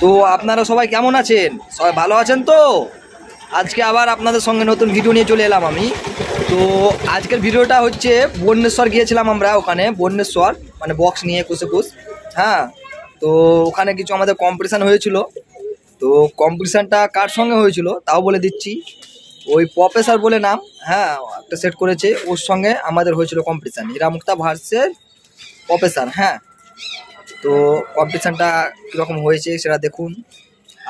তো আপনারা সবাই কেমন আছেন? সবাই ভালো আছেন তো? আজকে আবার আপনাদের সঙ্গে নতুন ভিডিও নিয়ে চলে এলাম আমি। তো আজকের ভিডিওটা হচ্ছে বন্যেশ্বর গিয়েছিলাম আমরা, ওখানে বন্যেশ্বর মানে বক্স নিয়ে কুসুকুস। হ্যাঁ, তো ওখানে কিছু আমাদের কম্পিটিশান হয়েছিল। তো কম্পিটিশানটা কার সঙ্গে হয়েছিল তাও বলে দিচ্ছি। ওই প্রফেসর বলে নাম, হ্যাঁ, একটা সেট করেছে, ওর সঙ্গে আমাদের হয়েছিল কম্পিটিশান, হীরামুক্তা ভার্সেস প্রফেসর। হ্যাঁ, তো কম্পিটিশানটা কীরকম হয়েছে সেটা দেখুন।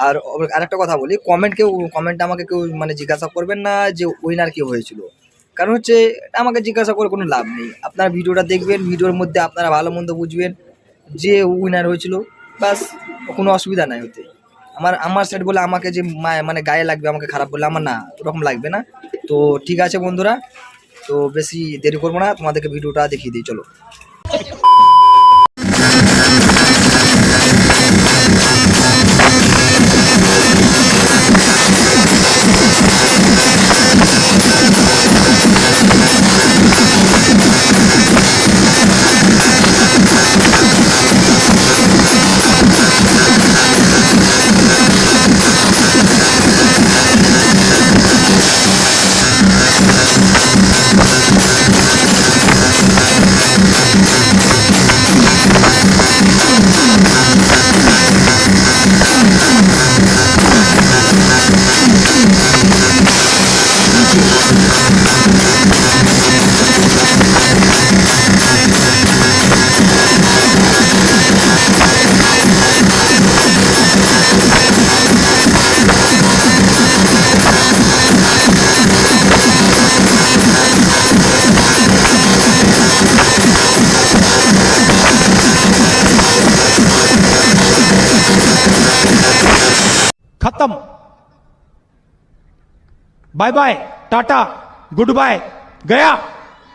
আর আরেকটা কথা বলি, কমেন্টে আমাকে কেউ মানে জিজ্ঞাসা করবেন না যে উইনার কী হয়েছিল। কারণ হচ্ছে আমাকে জিজ্ঞাসা করে কোনো লাভ নেই। আপনারা ভিডিওটা দেখবেন, ভিডিওর মধ্যে আপনারা ভালো মন্দ বুঝবেন যে উইনার হয়েছিল, বাস। কোনো অসুবিধা নাই হতে। আমার সেট বলে আমাকে যে মানে গায়ে লাগবে, আমাকে খারাপ বললে আমার না, ওরকম লাগবে না। তো ঠিক আছে বন্ধুরা, তো বেশি দেরি করবো না, তোমাদেরকে ভিডিওটা দেখিয়ে দিই, চলো। खत्म। Bye bye, tata, good bye, गया।